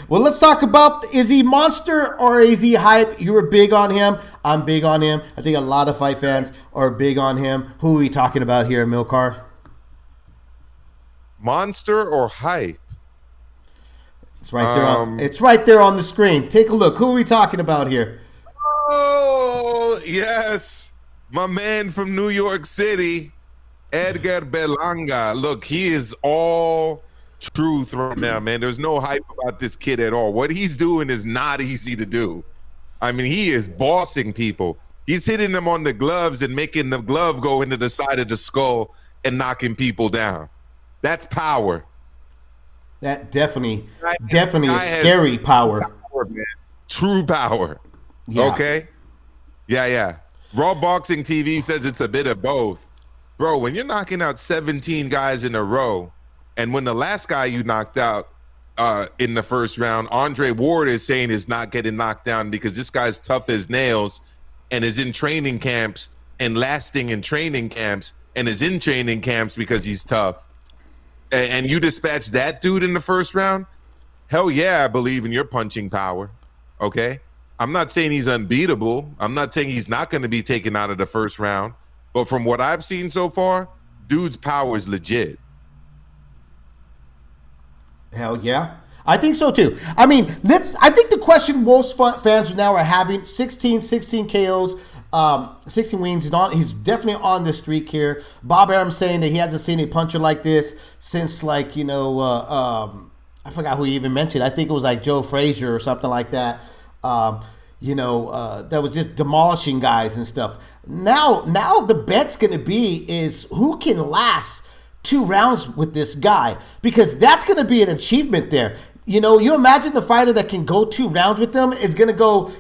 Well, let's talk about, is he monster or is he hype? You were big on him. I'm big on him. I think a lot of fight fans are big on him. Who are we talking about here, Amilcar? Monster or hype? It's right there. It's right there on the screen. Take a look. Who are we talking about here? Oh, yes. My man from New York City, Edgar Berlanga. Look, he is all truth right now, man. There's no hype about this kid at all. What he's doing is not easy to do. I mean, he is bossing people. He's hitting them on the gloves and making the glove go into the side of the skull and knocking people down. That's power. That definitely is scary power. Man. True power. Yeah. Okay? Yeah. Raw Boxing TV says it's a bit of both. Bro, when you're knocking out 17 guys in a row, and when the last guy you knocked out in the first round, Andre Ward is saying is not getting knocked down because this guy's tough as nails and is in training camps and lasting in training camps and is in training camps because he's tough. And you dispatch that dude in the first round? Hell yeah, I believe in your punching power. Okay? I'm not saying he's unbeatable. I'm not saying he's not going to be taken out of the first round. But from what I've seen so far, dude's power is legit. Hell yeah. I think so too. I mean, I think the question most fans now are having, 16 KOs, 16 wins. He's definitely on the streak here. Bob Arum saying that he hasn't seen a puncher like this since, like, I forgot who he even mentioned. I think it was like Joe Frazier or something like that. That was just demolishing guys and stuff. Now the bet's going to be is who can last 2 rounds with this guy, because that's going to be an achievement there. You imagine the fighter that can go 2 rounds with them is going to go,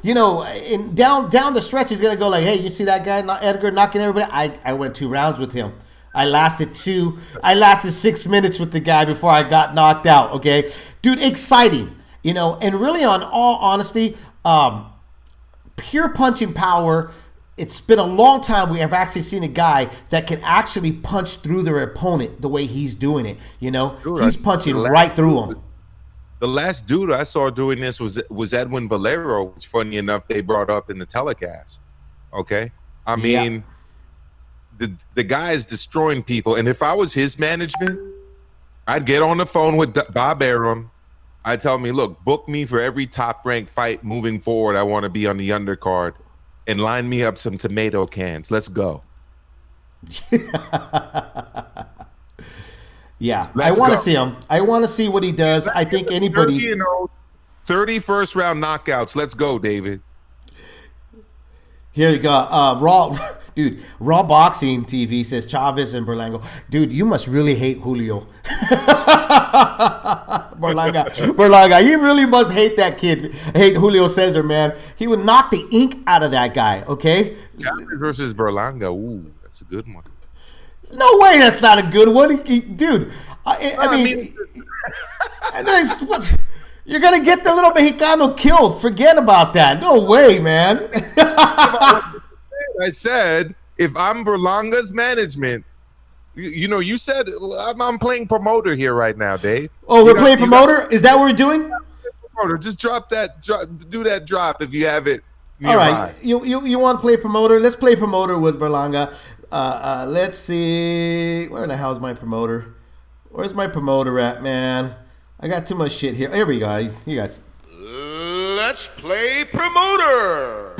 down the stretch, he's going to go like, hey, you see that guy, Edgar, knocking everybody? I went 2 rounds with him. I lasted 6 minutes with the guy before I got knocked out, okay? Dude, exciting, and really, on all honesty, pure punching power. It's been a long time we have actually seen a guy that can actually punch through their opponent the way he's doing it. Dude, he's punching right through him. The last dude I saw doing this was Edwin Valero, which, funny enough, they brought up in the telecast. Okay? I mean, the guy is destroying people. And if I was his management, I'd get on the phone with Bob Arum. I'd tell me, look, book me for every top-ranked fight moving forward. I want to be on the undercard. And line me up some tomato cans. Let's go. Yeah, I want to see him. I want to see what he does. I think anybody. 30 first round knockouts. Let's go, David. Here you go. Raw Boxing TV says Chavez and Berlanga. Dude, you must really hate Julio. Berlanga, you really must hate that kid. Hate Julio Cesar, man. He would knock the ink out of that guy, okay? Chavez versus Berlanga. Ooh, that's a good one. No way that's not a good one. Dude, I mean you're going to get the little Mexicano killed. Forget about that. No way, man. I said, if I'm Berlanga's management, you said I'm playing promoter here right now, Dave. Oh, we're playing promoter? Is that what we're doing? Promoter. Just do that drop if you have it nearby. All right. You want to play promoter? Let's play promoter with Berlanga. Let's see. Where the hell is my promoter? Where's my promoter at, man? I got too much shit here. Here we go. You guys. Let's play promoter.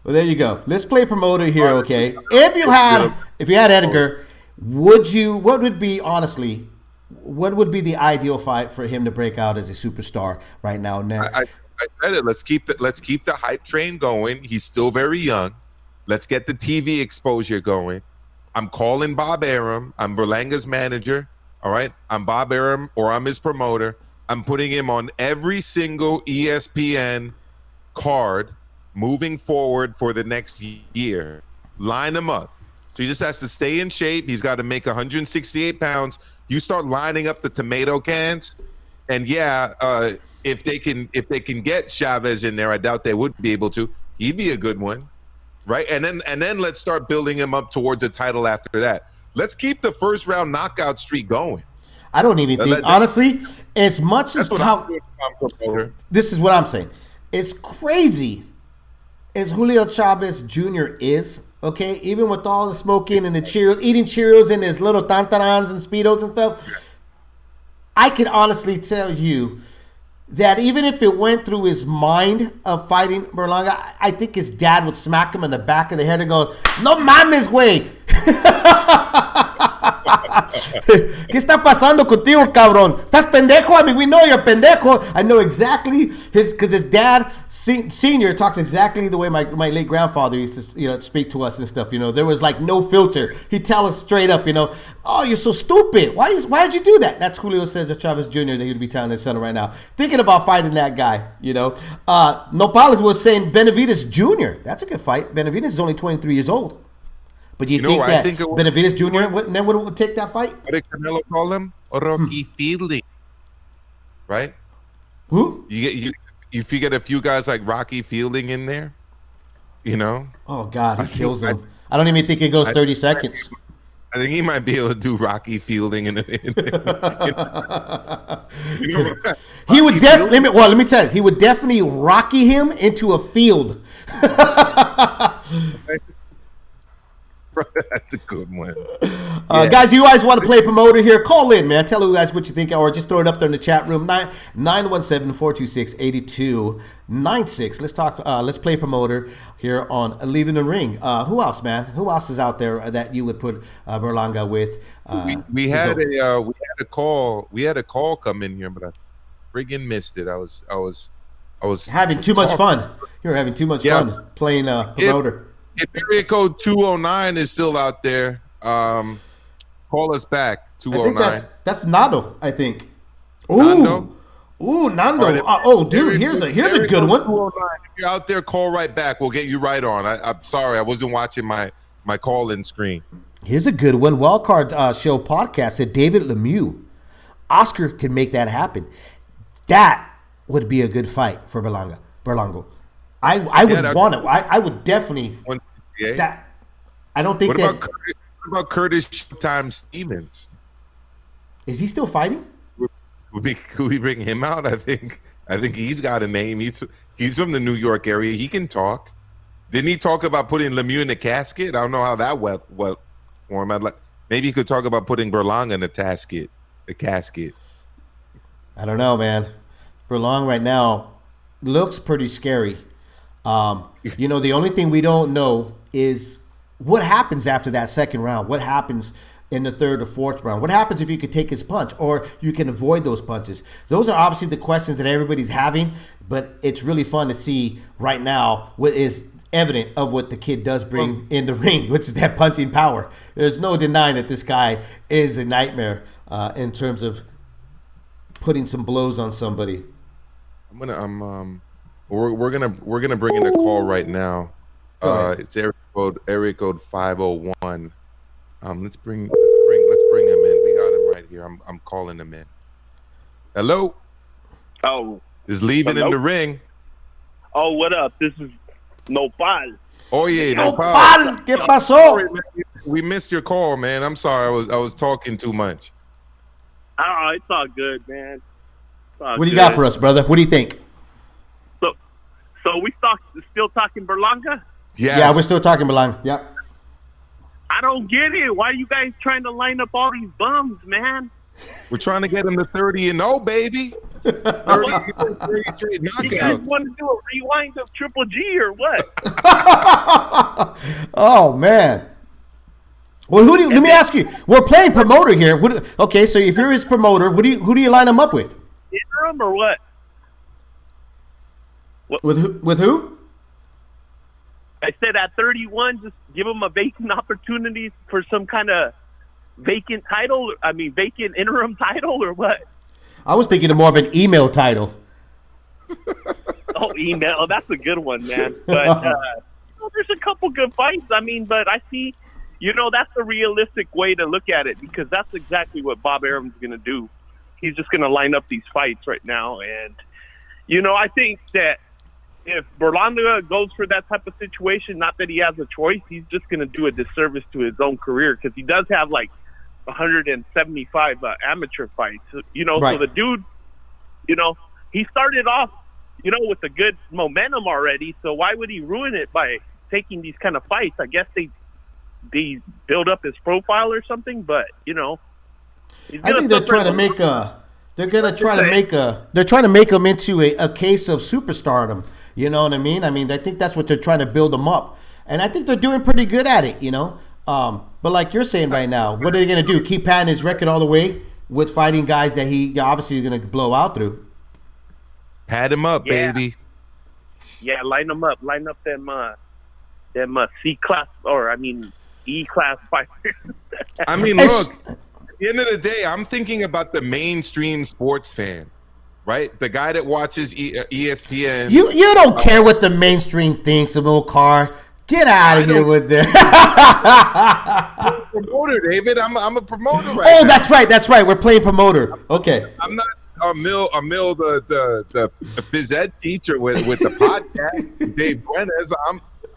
Well, there you go. Let's play promoter here, okay? If you had Edgar, what would be the ideal fight for him to break out as a superstar right now next? I said it. Let's keep the hype train going. He's still very young. Let's get the TV exposure going. I'm calling Bob Arum. I'm Berlanga's manager. All right. I'm Bob Arum, or I'm his promoter. I'm putting him on every single ESPN card moving forward for the next year. Line him up. So he just has to stay in shape. He's got to make 168 pounds. You start lining up the tomato cans, and if they can get Chavez in there, I doubt they would be able to. He'd be a good one. right? And then let's start building him up towards a title after that. Let's keep the first round knockout streak going. I don't even think, honestly, as much as how this is what I'm saying. It's crazy as Julio Chavez Jr. is, okay, even with all the smoking and the Cheerios, eating Cheerios and his little tantarans and Speedos and stuff, I can honestly tell you that even if it went through his mind of fighting Berlanga, I think his dad would smack him in the back of the head and go, "No mames, güey." ¿Qué está pasando contigo, cabrón? ¿Estás pendejo? I mean, we know you're pendejo. I know exactly because his dad, senior, talks exactly the way my late grandfather used to, speak to us and stuff. There was like no filter. He'd tell us straight up, "Oh, you're so stupid. Why did you do that?" That's Julio Cesar Chavez Jr. that he'd be telling his son right now. Thinking about fighting that guy, Nopales was saying Benavidez Jr. That's a good fight. Benavidez is only 23 years old. But do you think that Benavidez Jr. would take that fight? What did Canelo call him? Rocky Fielding. Right? Who? If you get a few guys like Rocky Fielding in there, Oh, God, he kills them. I don't even think it goes 30 seconds. I think he might be able to do Rocky Fielding He would definitely, let me tell you, he would definitely Rocky him into a field. That's a good one. Guys, you guys want to play promoter here? Call in, man. Tell you guys what you think, or just throw it up there in the chat room. 917-426-8296. Let's talk. Let's play promoter here on Leaving the Ring. Who else, man? Who else is out there that you would put Berlanga with? We had a call. We had a call come in here, but I friggin' missed it. I was having too much fun. You were having too much fun playing promoter. If area code 209 is still out there, call us back. 209. I think that's Nando. I think. Nando. Nando. Dude, here's a good one. If you're out there, call right back. We'll get you right on. I'm sorry, I wasn't watching my call-in screen. Here's a good one. Wildcard Show podcast said David Lemieux. Oscar can make that happen. That would be a good fight for Berlanga. I would want it. I would definitely. That I don't think what about Curtis Showtime Stevens? Is he still fighting? Could we bring him out? I think he's got a name. He's from the New York area. He can talk. Didn't he talk about putting Lemieux in the casket? I don't know how that went for him. Maybe he could talk about putting Berlanga in the casket. I don't know, man. Berlanga right now looks pretty scary. The only thing we don't know is what happens after that second round. What happens in the third or fourth round? What happens if you could take his punch or you can avoid those punches? Those are obviously the questions that everybody's having, but it's really fun to see right now what is evident of what the kid does bring in the ring, which is that punching power. There's no denying that this guy is a nightmare in terms of putting some blows on somebody. We're gonna bring in a call right now. It's area code 501. Let's bring him in. We got him right here. I'm calling him in. Hello. Oh. Is Leaving in the Ring. Oh, what up? This is Nopal. Oye, Nopal. ¿Qué pasó? We missed your call, man. I'm sorry. I was talking too much. Oh, it's all good, man. What do you got for us, brother? What do you think? So we still talking Berlanga? Yes. Yeah, we're still talking Berlanga. Yep. I don't get it. Why are you guys trying to line up all these bums, man? We're trying to get him to 30-0, baby. 30 straight knockouts. You guys want to do a rewind of Triple G or what? Oh, man. Well, let me ask you. We're playing promoter here. Okay, so if you're his promoter, who do you line him up with? Interim or what? With who? I said at 31, just give him a vacant opportunity for some kind of vacant interim title or what? I was thinking of more of an email title. Oh, email. That's a good one, man. But there's a couple good fights. But I see, that's a realistic way to look at it because that's exactly what Bob Arum's going to do. He's just going to line up these fights right now. And, I think that if Berlanga goes for that type of situation, not that he has a choice, he's just going to do a disservice to his own career because he does have like 175 amateur fights. You know, Right. so the dude, you know, he started off, you know, with a good momentum already. So why would he ruin it by taking these kind of fights? I guess they build up his profile or something, but you know, I think they're trying to make they're trying to make him into a case of superstardom. You know what I mean? I mean, I think that's what they're trying to build him up, and I think they're doing pretty good at it. You know, but like you're saying right now, what are they going to do? Keep patting his record all the way with fighting guys that he obviously is going to blow out through? Pad him up, Yeah. baby. Yeah, line them up them C class or E class fighters. I mean, It's- look, at the end of the day, I'm thinking about the mainstream sports fan, right? The guy that watches ESPN. You don't care what the mainstream thinks of Amilcar. Get out of here with that. I'm a promoter, David. I'm a promoter right Oh, now. that's right. We're playing promoter. Okay. I'm not Amil the phys ed teacher with the podcast, Dave Buenas.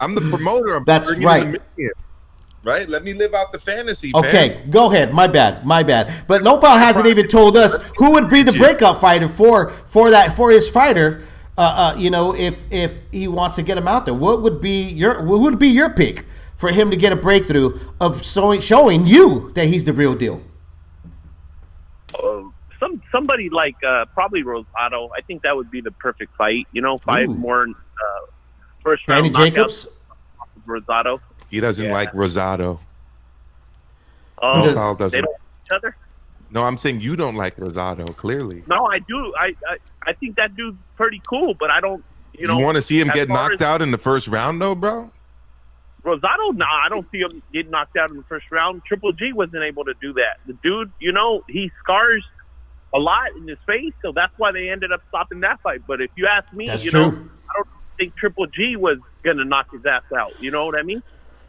I'm the promoter. I'm That's bringing right. in the million, right? Let me live out the fantasy. Fam. Okay, go ahead. My bad. But Nopal hasn't even told us who would be the breakout fighter for his fighter. You know, if he wants to get him out there, who would be your pick for him to get a breakthrough of showing you that he's the real deal? Somebody like probably Rosado. I think that would be the perfect fight. You know, 5 Ooh. more first Danny round knockouts Jacobs. of Rosado. He doesn't like Rosado. Oh, Kyle they doesn't. don't like each other. No, I'm saying you don't like Rosado. Clearly, No, I do. I think that dude's pretty cool, but I don't. You know, want to see him as get far knocked as out in the first round, though, bro? Rosado, I don't see him getting knocked out in the first round. Triple G wasn't able to do that. The dude, you know, he scars a lot in his face, so that's why they ended up stopping that fight. But if you ask me, That's you true. know, I don't think Triple G was gonna knock his ass out. You know what I mean?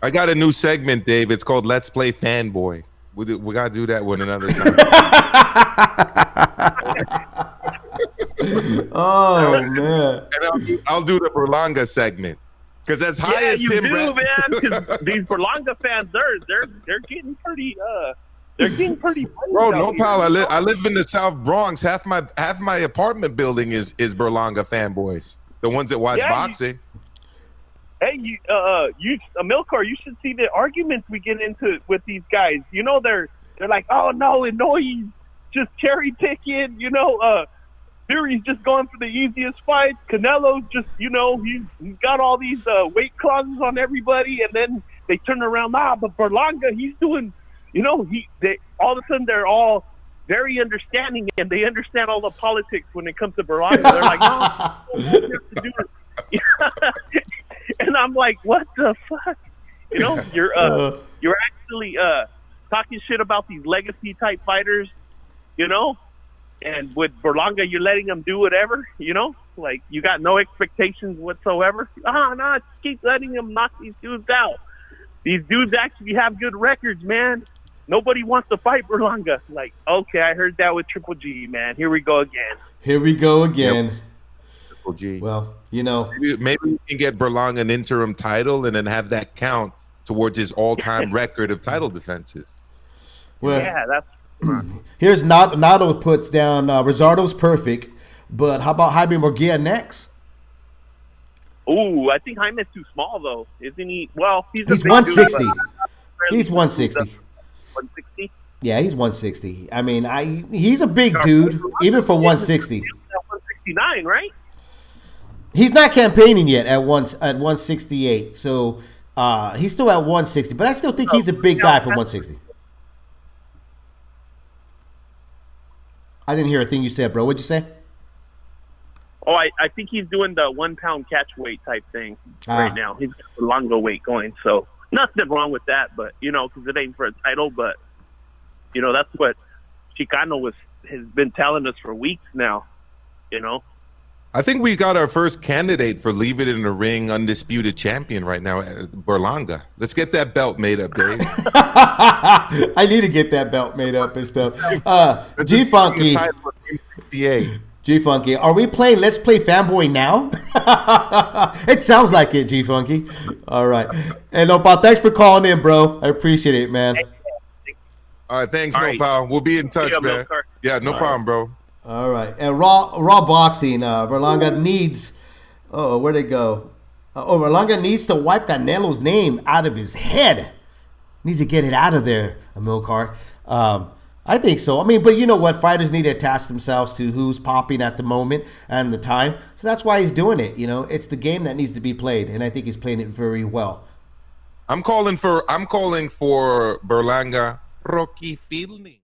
I got a new segment, Dave. It's called Let's Play Fanboy. We got to do that one another time. Oh man. And I'll do the Berlanga segment. Because as high Yeah, as you Tim do, Ra- man. Because these Berlanga fans, they're getting pretty. They're getting pretty. Bro, out no here. pal. I live in the South Bronx. Half my apartment building is Berlanga fanboys. The ones that watch Yeah, boxing. Hey, you Amilcar, you should see the arguments we get into with these guys. You know, they're like, oh no, he's just cherry picking. You know, Fury's just going for the easiest fights. Canelo's just, you know, he's got all these weight clauses on everybody, and then they turn around, but Berlanga, he's doing, you know, they all of a sudden they're all very understanding, and they understand all the politics when it comes to Berlanga. They're like, no, we have to do it. And I'm like, what the fuck? You know, you're actually talking shit about these legacy type fighters, you know? And with Berlanga, you're letting them do whatever, you know? Like, you got no expectations whatsoever. No, keep letting them knock these dudes out. These dudes actually have good records, man. Nobody wants to fight Berlanga. Like, okay, I heard that with Triple G, man. Here we go again. Triple G. Well, you know, Maybe we can get Berlanga an interim title and then have that count towards his all-time record of title defenses. well, Yeah, that's here's Nato puts down Rosardo's perfect, but how about Jaime Murguia next? Ooh, I think Jaime's too small though, isn't he? Well, he's He's big 160. dude, but He's 160. 160. Yeah, he's 160. I mean, he's a big dude, even for 160. 169, right? He's not campaigning yet at 168, so he's still at 160. But I still think he's a big guy for 160. I didn't hear a thing you said, bro. What'd you say? Oh, I think he's doing the 1 pound catch weight type thing right now. He's got the Longo weight going, so nothing wrong with that. But you know, because it ain't for a title. But you know, that's what Chicano has been telling us for weeks now. You know. I think we got our first candidate for Leave It in the Ring undisputed champion right now, Berlanga. Let's get that belt made up, Dave. I need to get that belt made up and stuff. G Funky. G Funky, are we playing Let's Play Fanboy now? It sounds like it, G Funky. All right. And Nopal, thanks for calling in, bro. I appreciate it, man. All right, thanks, All right. Nopal. We'll be in touch, Yeah, man. Amilcar. Yeah, no problem, bro. All right. And Raw Boxing, Berlanga needs. Oh, where'd it go? Berlanga needs to wipe Canelo's name out of his head. Needs to get it out of there, Amilcar. I think so. I mean, but you know what? Fighters need to attach themselves to who's popping at the moment and the time. So that's why he's doing it. You know, it's the game that needs to be played, and I think he's playing it very well. I'm calling for Berlanga Rocky Fielding.